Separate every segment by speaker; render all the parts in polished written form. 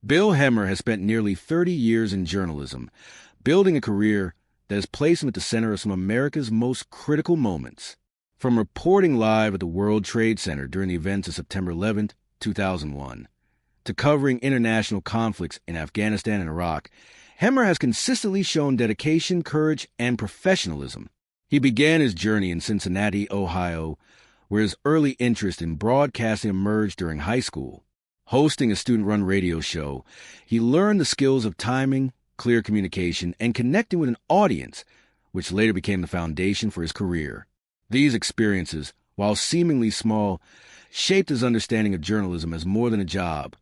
Speaker 1: Bill Hemmer has spent nearly 30 years in journalism, building a career that has placed him at the center of some of America's most critical moments. From reporting live at the World Trade Center during the events of September 11, 2001, to covering international conflicts in Afghanistan and Iraq, Hemmer has consistently shown dedication, courage, and professionalism. He began his journey in Cincinnati, Ohio, where his early interest in broadcasting emerged during high school. Hosting a student-run radio show, he learned the skills of timing, clear communication, and connecting with an audience, which later became the foundation for his career. These experiences, while seemingly small, shaped his understanding of journalism as more than a job.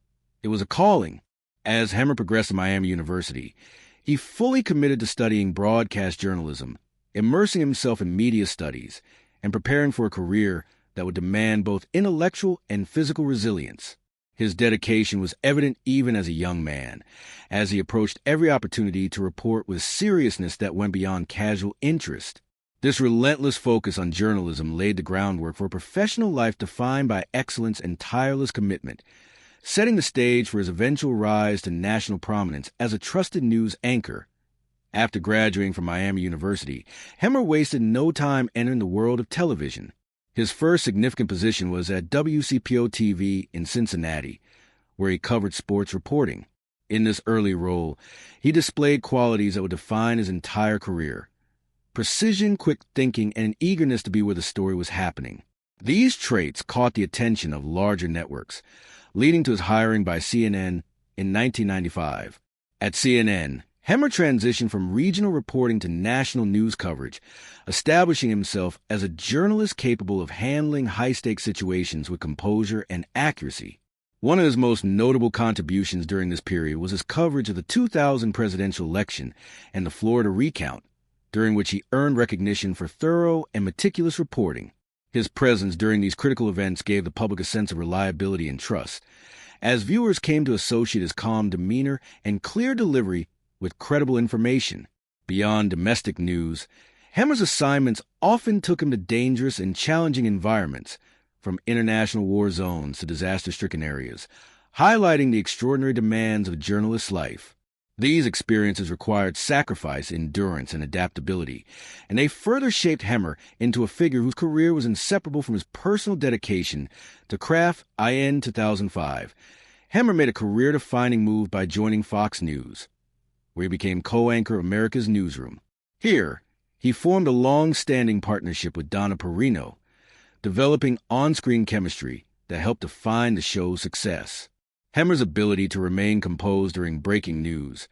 Speaker 1: It was a calling. As Hemmer progressed at Miami University, he fully committed to studying broadcast journalism, immersing himself in media studies, and preparing for a career that would demand both intellectual and physical resilience. His dedication was evident even as a young man, as he approached every opportunity to report with seriousness that went beyond casual interest. This relentless focus on journalism laid the groundwork for a professional life defined by excellence and tireless commitment, setting the stage for his eventual rise to national prominence as a trusted news anchor. After graduating from Miami University, Hemmer wasted no time entering the world of television. His first significant position was at WCPO-TV in Cincinnati, where he covered sports reporting. In this early role, he displayed qualities that would define his entire career: precision, quick thinking, and an eagerness to be where the story was happening. These traits caught the attention of larger networks, leading to his hiring by CNN in 1995. At CNN, Hemmer transitioned from regional reporting to national news coverage, establishing himself as a journalist capable of handling high-stakes situations with composure and accuracy. One of his most notable contributions during this period was his coverage of the 2000 presidential election and the Florida recount, during which he earned recognition for thorough and meticulous reporting. His presence during these critical events gave the public a sense of reliability and trust, as viewers came to associate his calm demeanor and clear delivery with credible information. Beyond domestic news, Hemmer's assignments often took him to dangerous and challenging environments, from international war zones to disaster-stricken areas, highlighting the extraordinary demands of a journalist's life. These experiences required sacrifice, endurance, and adaptability, and they further shaped Hemmer into a figure whose career was inseparable from his personal dedication to craft. In 2005, Hemmer made a career-defining move by joining Fox News, where he became co-anchor of America's Newsroom. Here, he formed a long-standing partnership with Donna Perino, developing on-screen chemistry that helped define the show's success. Hemmer's ability to remain composed during breaking news,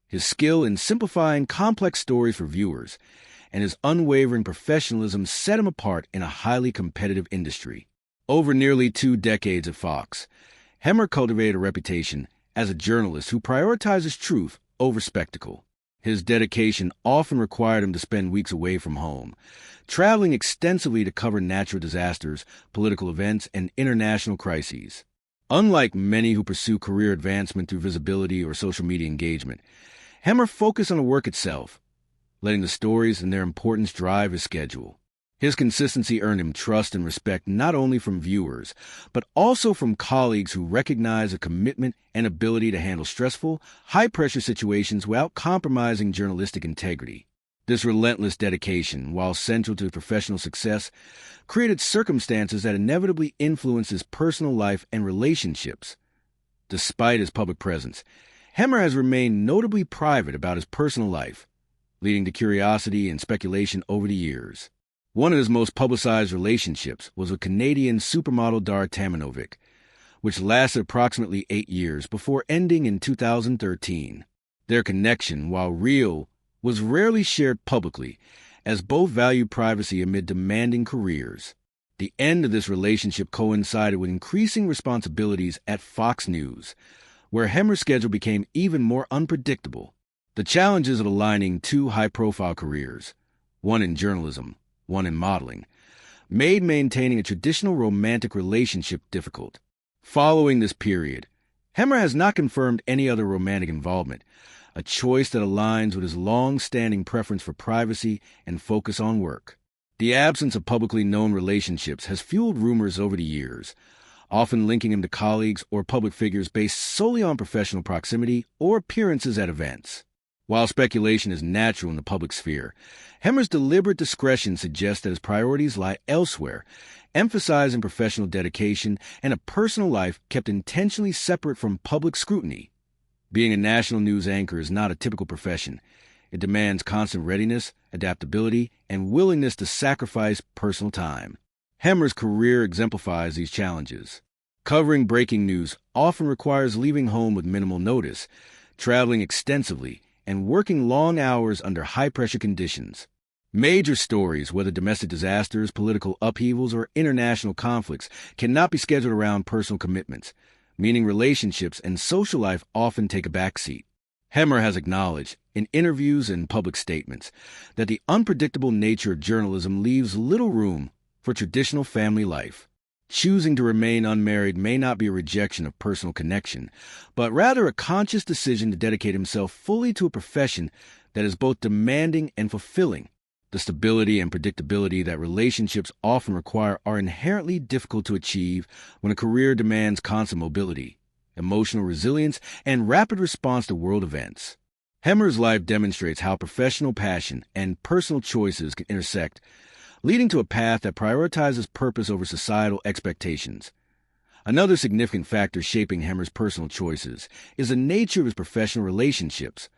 Speaker 1: his skill in simplifying complex stories for viewers, and his unwavering professionalism set him apart in a highly competitive industry. Over nearly 2 decades at Fox, Hemmer cultivated a reputation as a journalist who prioritizes truth over spectacle. His dedication often required him to spend weeks away from home, traveling extensively to cover natural disasters, political events, and international crises. Unlike many who pursue career advancement through visibility or social media engagement, Hemmer focused on the work itself, letting the stories and their importance drive his schedule. His consistency earned him trust and respect not only from viewers, but also from colleagues who recognize a commitment and ability to handle stressful, high-pressure situations without compromising journalistic integrity. This relentless dedication, while central to professional success, created circumstances that inevitably influenced his personal life and relationships. Despite his public presence, Hemmer has remained notably private about his personal life, leading to curiosity and speculation over the years. One of his most publicized relationships was with Canadian supermodel Dara Tamanovic, which lasted approximately 8 years before ending in 2013. Their connection, while real, was rarely shared publicly, as both valued privacy amid demanding careers. The end of this relationship coincided with increasing responsibilities at Fox News, where Hemmer's schedule became even more unpredictable. The challenges of aligning 2 high-profile careers, one in journalism, one in modeling, made maintaining a traditional romantic relationship difficult. Following this period, Hemmer has not confirmed any other romantic involvement, a choice that aligns with his long-standing preference for privacy and focus on work. The absence of publicly known relationships has fueled rumors over the years, often linking him to colleagues or public figures based solely on professional proximity or appearances at events. While speculation is natural in the public sphere, Hemmer's deliberate discretion suggests that his priorities lie elsewhere, emphasizing professional dedication and a personal life kept intentionally separate from public scrutiny. Being a national news anchor is not a typical profession. It demands constant readiness, adaptability, and willingness to sacrifice personal time. Hemmer's career exemplifies these challenges. Covering breaking news often requires leaving home with minimal notice, traveling extensively, and working long hours under high-pressure conditions. Major stories, whether domestic disasters, political upheavals, or international conflicts, cannot be scheduled around personal commitments, meaning relationships and social life often take a backseat. Hemmer has acknowledged, in interviews and public statements, that the unpredictable nature of journalism leaves little room for traditional family life. Choosing to remain unmarried may not be a rejection of personal connection, but rather a conscious decision to dedicate himself fully to a profession that is both demanding and fulfilling. The stability and predictability that relationships often require are inherently difficult to achieve when a career demands constant mobility, emotional resilience, and rapid response to world events. Hemmer's life demonstrates how professional passion and personal choices can intersect, leading to a path that prioritizes purpose over societal expectations. Another significant factor shaping Hemmer's personal choices is the nature of his professional relationships,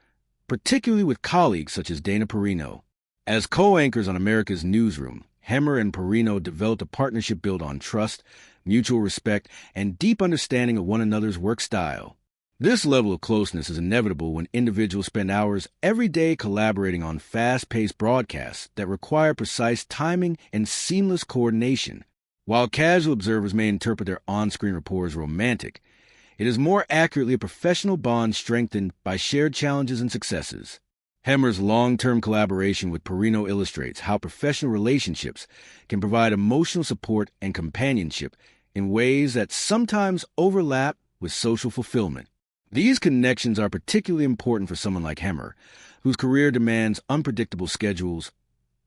Speaker 1: particularly with colleagues such as Dana Perino. As co-anchors on America's Newsroom, Hemmer and Perino developed a partnership built on trust, mutual respect, and deep understanding of one another's work style. This level of closeness is inevitable when individuals spend hours every day collaborating on fast-paced broadcasts that require precise timing and seamless coordination. While casual observers may interpret their on-screen rapport as romantic, it is more accurately a professional bond strengthened by shared challenges and successes. Hemmer's long-term collaboration with Perino illustrates how professional relationships can provide emotional support and companionship in ways that sometimes overlap with social fulfillment. These connections are particularly important for someone like Hemmer, whose career demands unpredictable schedules,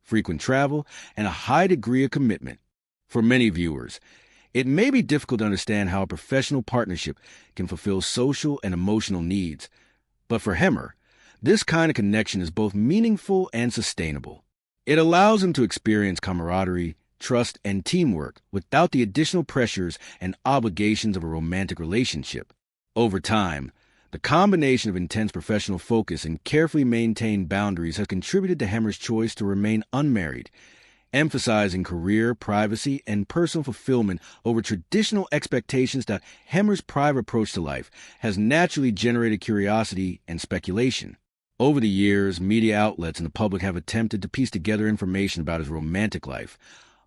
Speaker 1: frequent travel, and a high degree of commitment. For many viewers, it may be difficult to understand how a professional partnership can fulfill social and emotional needs, but for Hemmer, this kind of connection is both meaningful and sustainable. It allows him to experience camaraderie, trust, and teamwork without the additional pressures and obligations of a romantic relationship. Over time, the combination of intense professional focus and carefully maintained boundaries has contributed to Hemmer's choice to remain unmarried, emphasizing career, privacy, and personal fulfillment over traditional expectations. That Hemmer's private approach to life has naturally generated curiosity and speculation. Over the years, media outlets and the public have attempted to piece together information about his romantic life,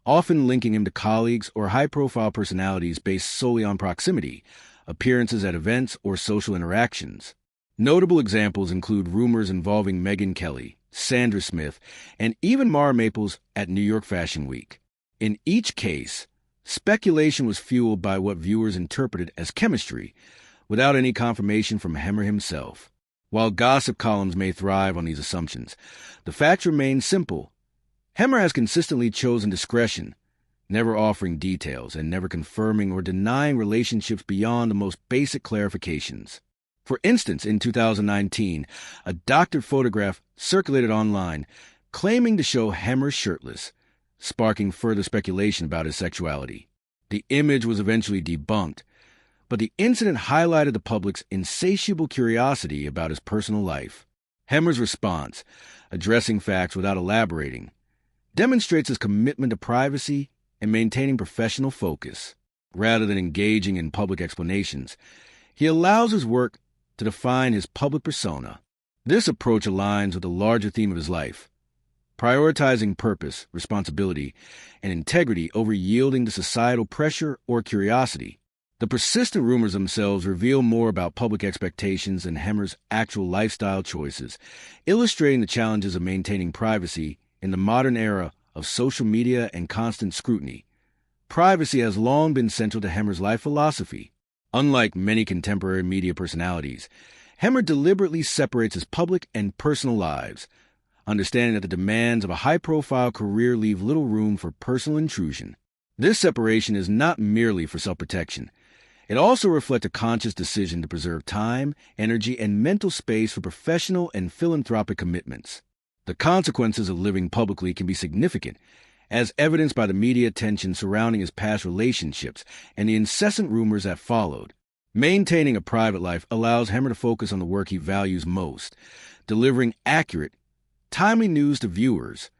Speaker 1: often linking him to colleagues or high-profile personalities based solely on proximity, appearances at events, or social interactions. Notable examples include rumors involving Megyn Kelly, Sandra Smith, and even Mara Maples at New York Fashion Week. In each case, speculation was fueled by what viewers interpreted as chemistry, without any confirmation from Hemmer himself. While gossip columns may thrive on these assumptions, the fact remains simple. Hemmer has consistently chosen discretion, never offering details and never confirming or denying relationships beyond the most basic clarifications. For instance, in 2019, a doctored photograph circulated online claiming to show Hemmer shirtless, sparking further speculation about his sexuality. The image was eventually debunked, but the incident highlighted the public's insatiable curiosity about his personal life. Hemmer's response, addressing facts without elaborating, demonstrates his commitment to privacy and maintaining professional focus. Rather than engaging in public explanations, he allows his work to define his public persona. This approach aligns with the larger theme of his life, prioritizing purpose, responsibility, and integrity over yielding to societal pressure or curiosity. The persistent rumors themselves reveal more about public expectations than Hemmer's actual lifestyle choices, illustrating the challenges of maintaining privacy in the modern era of social media and constant scrutiny. Privacy has long been central to Hemmer's life philosophy. Unlike many contemporary media personalities, Hemmer deliberately separates his public and personal lives, understanding that the demands of a high-profile career leave little room for personal intrusion. This separation is not merely for self-protection. It also reflects a conscious decision to preserve time, energy, and mental space for professional and philanthropic commitments. The consequences of living publicly can be significant, as evidenced by the media attention surrounding his past relationships and the incessant rumors that followed. Maintaining a private life allows Hemmer to focus on the work he values most, delivering accurate, timely news to viewers,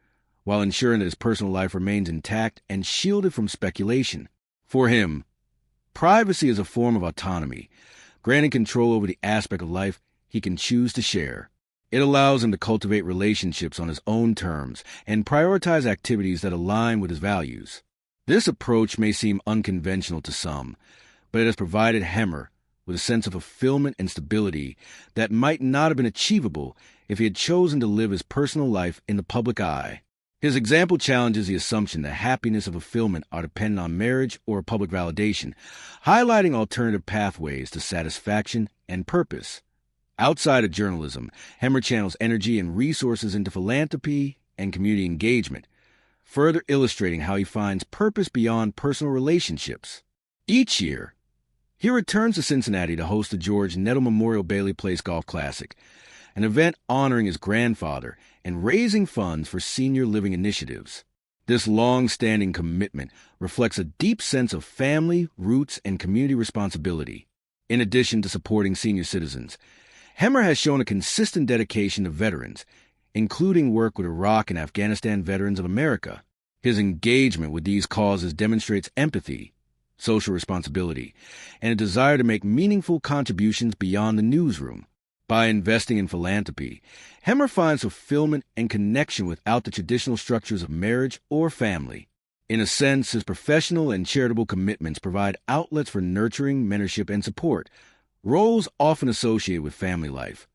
Speaker 1: while ensuring that his personal life remains intact and shielded from speculation. For him, privacy is a form of autonomy, granting control over the aspect of life he can choose to share. It allows him to cultivate relationships on his own terms and prioritize activities that align with his values. This approach may seem unconventional to some, but it has provided Hemmer with a sense of fulfillment and stability that might not have been achievable if he had chosen to live his personal life in the public eye. His example challenges the assumption that happiness and fulfillment are dependent on marriage or public validation, highlighting alternative pathways to satisfaction and purpose. Outside of journalism, Hemmer channels energy and resources into philanthropy and community engagement, further illustrating how he finds purpose beyond personal relationships. Each year, he returns to Cincinnati to host the George Nettle Memorial Bailey Place Golf Classic, an event honoring his grandfather and raising funds for senior living initiatives. This long-standing commitment reflects a deep sense of family, roots, and community responsibility. In addition to supporting senior citizens, Hemmer has shown a consistent dedication to veterans, including work with Iraq and Afghanistan Veterans of America. His engagement with these causes demonstrates empathy, social responsibility, and a desire to make meaningful contributions beyond the newsroom. By investing in philanthropy, Hemmer finds fulfillment and connection without the traditional structures of marriage or family. In a sense, his professional and charitable commitments provide outlets for nurturing, mentorship, and support, roles often associated with family life,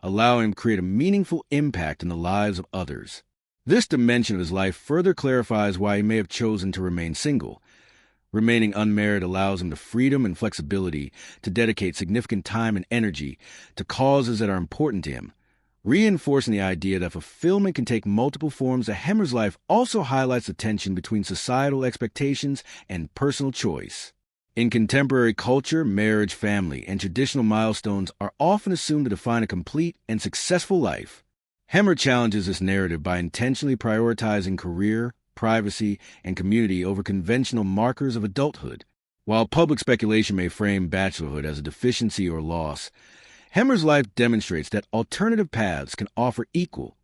Speaker 1: allowing him to create a meaningful impact in the lives of others. This dimension of his life further clarifies why he may have chosen to remain single. Remaining unmarried allows him the freedom and flexibility to dedicate significant time and energy to causes that are important to him. Reinforcing the idea that fulfillment can take multiple forms, Hemmer's life also highlights the tension between societal expectations and personal choice. In contemporary culture, marriage, family, and traditional milestones are often assumed to define a complete and successful life. Hemmer challenges this narrative by intentionally prioritizing career, privacy, and community over conventional markers of adulthood. While public speculation may frame bachelorhood as a deficiency or loss, Hemmer's life demonstrates that alternative paths can offer equal,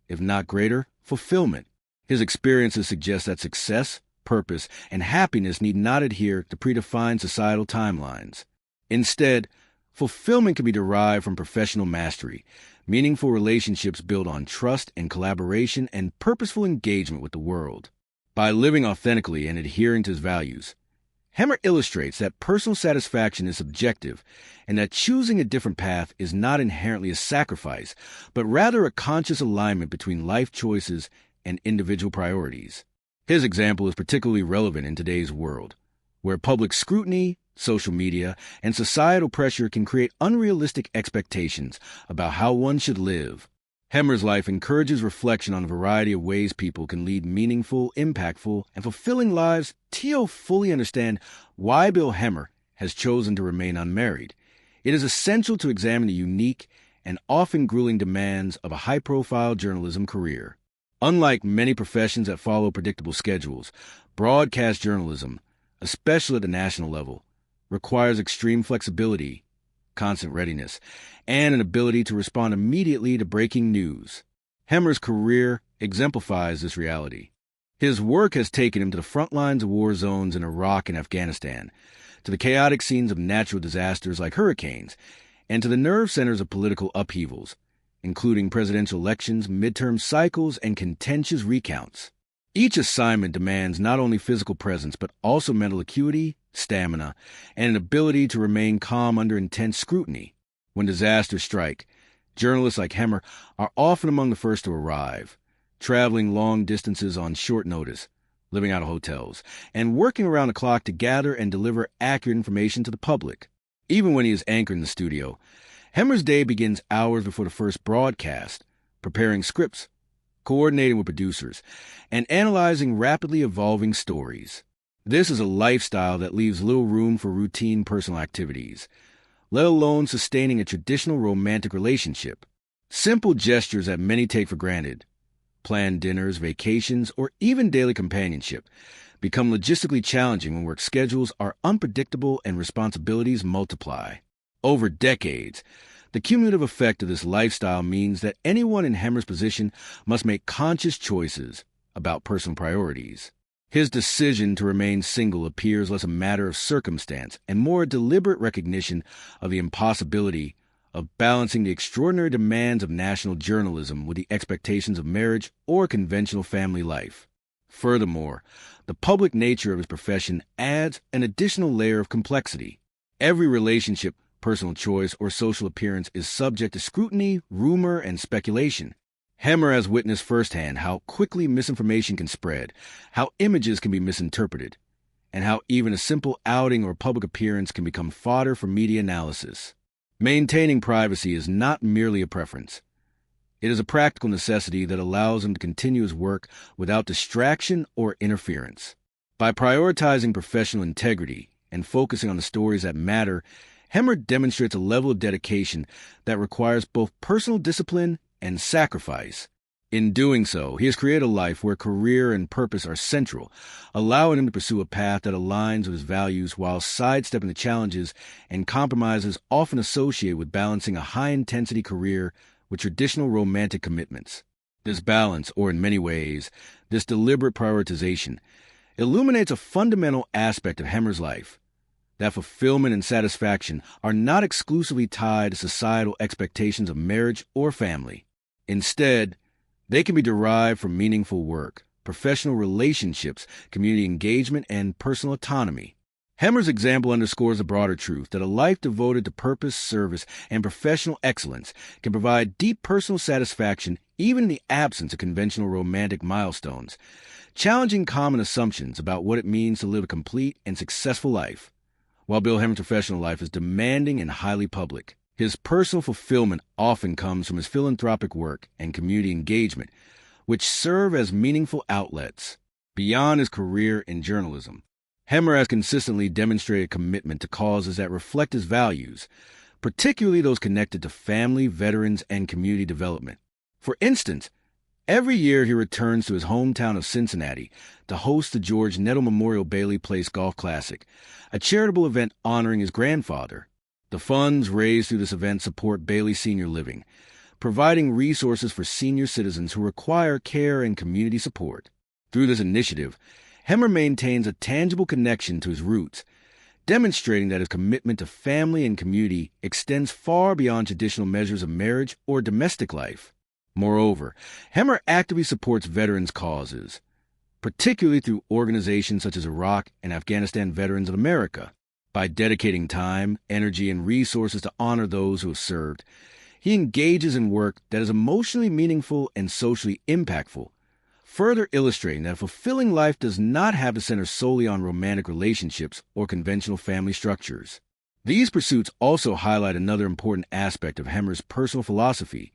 Speaker 1: if not greater, fulfillment. His experiences suggest that success, purpose, and happiness need not adhere to predefined societal timelines. Instead, fulfillment can be derived from professional mastery, meaningful relationships built on trust and collaboration, and purposeful engagement with the world. By living authentically and adhering to his values, Hemmer illustrates that personal satisfaction is subjective and that choosing a different path is not inherently a sacrifice, but rather a conscious alignment between life choices and individual priorities. His example is particularly relevant in today's world, where public scrutiny, social media, and societal pressure can create unrealistic expectations about how one should live. Hemmer's life encourages reflection on a variety of ways people can lead meaningful, impactful, and fulfilling lives. To fully understand why Bill Hemmer has chosen to remain unmarried, it is essential to examine the unique and often grueling demands of a high-profile journalism career. Unlike many professions that follow predictable schedules, broadcast journalism, especially at the national level, requires extreme flexibility, constant readiness, and an ability to respond immediately to breaking news. Hemmer's career exemplifies this reality. His work has taken him to the front lines of war zones in Iraq and Afghanistan, to the chaotic scenes of natural disasters like hurricanes, and to the nerve centers of political upheavals, including presidential elections, midterm cycles, and contentious recounts. Each assignment demands not only physical presence, but also mental acuity, stamina, and an ability to remain calm under intense scrutiny. When disasters strike, journalists like Hemmer are often among the first to arrive, traveling long distances on short notice, living out of hotels, and working around the clock to gather and deliver accurate information to the public. Even when he is anchored in the studio, Hemmer's day begins hours before the first broadcast, preparing scripts, coordinating with producers, and analyzing rapidly evolving stories. This is a lifestyle that leaves little room for routine personal activities, let alone sustaining a traditional romantic relationship. Simple gestures that many take for granted, planned dinners, vacations, or even daily companionship, become logistically challenging when work schedules are unpredictable and responsibilities multiply. Over decades, the cumulative effect of this lifestyle means that anyone in Hemmer's position must make conscious choices about personal priorities. His decision to remain single appears less a matter of circumstance and more a deliberate recognition of the impossibility of balancing the extraordinary demands of national journalism with the expectations of marriage or conventional family life. Furthermore, the public nature of his profession adds an additional layer of complexity. Every relationship, personal choice, or social appearance is subject to scrutiny, rumor, and speculation. Hemmer has witnessed firsthand how quickly misinformation can spread, how images can be misinterpreted, and how even a simple outing or public appearance can become fodder for media analysis. Maintaining privacy is not merely a preference. It is a practical necessity that allows him to continue his work without distraction or interference. By prioritizing professional integrity and focusing on the stories that matter, Hemmer demonstrates a level of dedication that requires both personal discipline and sacrifice. In doing so, he has created a life where career and purpose are central, allowing him to pursue a path that aligns with his values while sidestepping the challenges and compromises often associated with balancing a high-intensity career with traditional romantic commitments. This balance, or in many ways, this deliberate prioritization, illuminates a fundamental aspect of Hemmer's life, that fulfillment and satisfaction are not exclusively tied to societal expectations of marriage or family. Instead, they can be derived from meaningful work, professional relationships, community engagement, and personal autonomy. Hemmer's example underscores the broader truth that a life devoted to purpose, service, and professional excellence can provide deep personal satisfaction even in the absence of conventional romantic milestones, challenging common assumptions about what it means to live a complete and successful life. While Bill Hemmer's professional life is demanding and highly public, his personal fulfillment often comes from his philanthropic work and community engagement, which serve as meaningful outlets. Beyond his career in journalism, Hemmer has consistently demonstrated commitment to causes that reflect his values, particularly those connected to family, veterans, and community development. For instance, every year he returns to his hometown of Cincinnati to host the George Nettle Memorial Bailey Place Golf Classic, a charitable event honoring his grandfather. The funds raised through this event support Bailey Senior Living, providing resources for senior citizens who require care and community support. Through this initiative, Hemmer maintains a tangible connection to his roots, demonstrating that his commitment to family and community extends far beyond traditional measures of marriage or domestic life. Moreover, Hemmer actively supports veterans' causes, particularly through organizations such as Iraq and Afghanistan Veterans of America. By dedicating time, energy, and resources to honor those who have served, he engages in work that is emotionally meaningful and socially impactful, further illustrating that a fulfilling life does not have to center solely on romantic relationships or conventional family structures. These pursuits also highlight another important aspect of Hemmer's personal philosophy,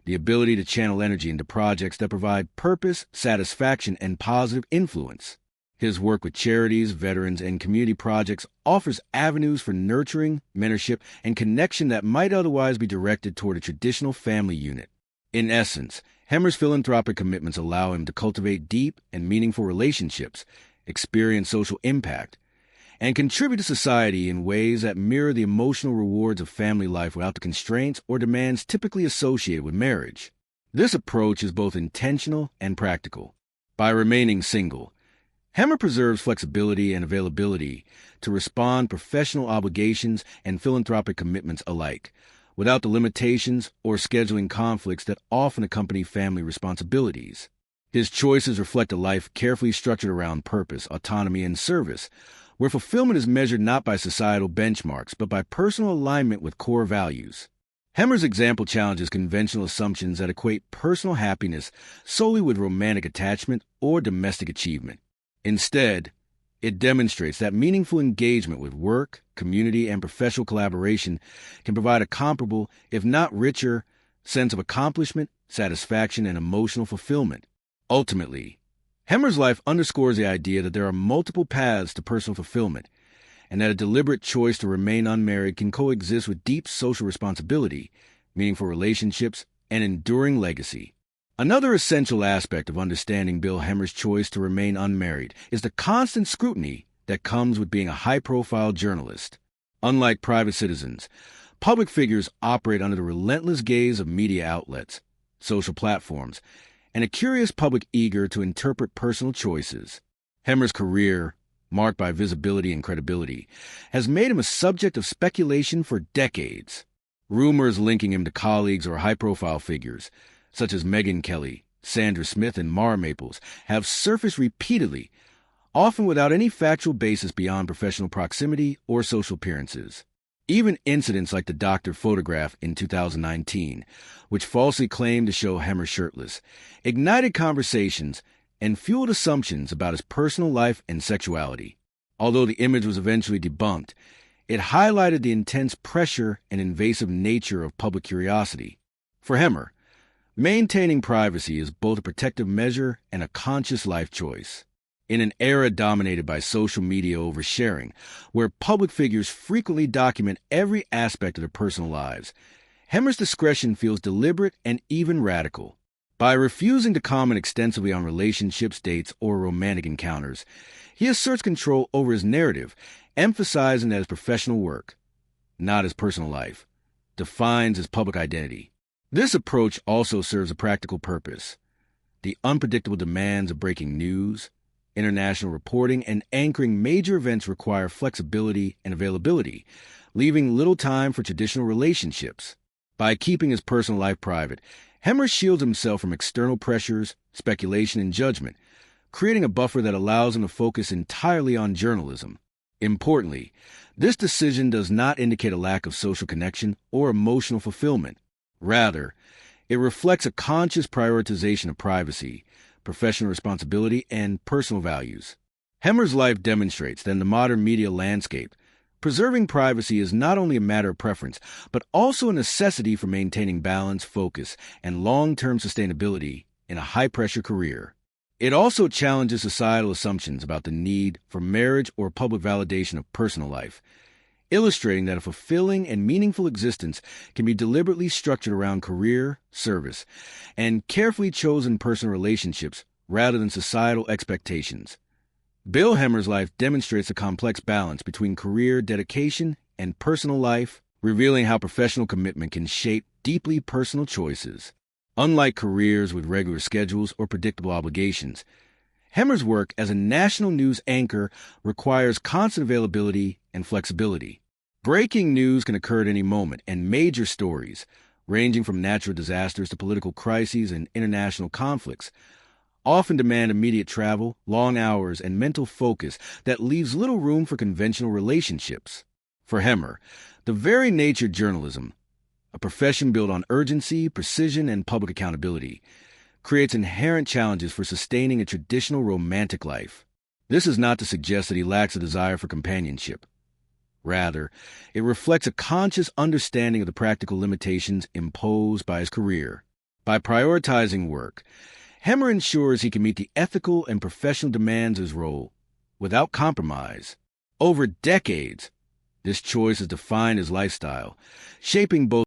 Speaker 1: the ability to channel energy into projects that provide purpose, satisfaction, and positive influence. His work with charities, veterans, and community projects offers avenues for nurturing, mentorship, and connection that might otherwise be directed toward a traditional family unit. In essence, Hemmer's philanthropic commitments allow him to cultivate deep and meaningful relationships, experience social impact, and contribute to society in ways that mirror the emotional rewards of family life without the constraints or demands typically associated with marriage. This approach is both intentional and practical. By remaining single, Hemmer preserves flexibility and availability to respond to professional obligations and philanthropic commitments alike, without the limitations or scheduling conflicts that often accompany family responsibilities. His choices reflect a life carefully structured around purpose, autonomy, and service, where fulfillment is measured not by societal benchmarks, but by personal alignment with core values. Hemmer's example challenges conventional assumptions that equate personal happiness solely with romantic attachment or domestic achievement. Instead, it demonstrates that meaningful engagement with work, community, and professional collaboration can provide a comparable, if not richer, sense of accomplishment, satisfaction, and emotional fulfillment. Ultimately, Hemmer's life underscores the idea that there are multiple paths to personal fulfillment, and that a deliberate choice to remain unmarried can coexist with deep social responsibility, meaningful relationships, and enduring legacy. Another essential aspect of understanding Bill Hemmer's choice to remain unmarried is the constant scrutiny that comes with being a high-profile journalist. Unlike private citizens, public figures operate under the relentless gaze of media outlets, social platforms, and a curious public eager to interpret personal choices. Hemmer's career, marked by visibility and credibility, has made him a subject of speculation for decades. Rumors linking him to colleagues or high-profile figures, such as Megyn Kelly, Sandra Smith, and Mara Maples, have surfaced repeatedly, often without any factual basis beyond professional proximity or social appearances. Even incidents like the doctor photograph in 2019, which falsely claimed to show Hemmer shirtless, ignited conversations and fueled assumptions about his personal life and sexuality. Although the image was eventually debunked, it highlighted the intense pressure and invasive nature of public curiosity. For Hemmer, maintaining privacy is both a protective measure and a conscious life choice. In an era dominated by social media oversharing, where public figures frequently document every aspect of their personal lives, Hemmer's discretion feels deliberate and even radical. By refusing to comment extensively on relationships, dates, or romantic encounters, he asserts control over his narrative, emphasizing that his professional work, not his personal life, defines his public identity. This approach also serves a practical purpose. The unpredictable demands of breaking news, international reporting, and anchoring major events require flexibility and availability, leaving little time for traditional relationships. By keeping his personal life private, Hemmer shields himself from external pressures, speculation, and judgment, creating a buffer that allows him to focus entirely on journalism. Importantly, this decision does not indicate a lack of social connection or emotional fulfillment. Rather, it reflects a conscious prioritization of privacy, professional responsibility, and personal values. Hemmer's life demonstrates that in the modern media landscape, preserving privacy is not only a matter of preference, but also a necessity for maintaining balance, focus, and long-term sustainability in a high-pressure career. It also challenges societal assumptions about the need for marriage or public validation of personal life, illustrating that a fulfilling and meaningful existence can be deliberately structured around career, service, and carefully chosen personal relationships rather than societal expectations. Bill Hemmer's life demonstrates a complex balance between career dedication and personal life, revealing how professional commitment can shape deeply personal choices. Unlike careers with regular schedules or predictable obligations, Hemmer's work as a national news anchor requires constant availability and flexibility. Breaking news can occur at any moment, and major stories, ranging from natural disasters to political crises and international conflicts, often demand immediate travel, long hours, and mental focus that leaves little room for conventional relationships. For Hemmer, the very nature of journalism, a profession built on urgency, precision, and public accountability, creates inherent challenges for sustaining a traditional romantic life. This is not to suggest that he lacks a desire for companionship. Rather, it reflects a conscious understanding of the practical limitations imposed by his career. By prioritizing work, Hemmer ensures he can meet the ethical and professional demands of his role without compromise. Over decades, this choice has defined his lifestyle, shaping both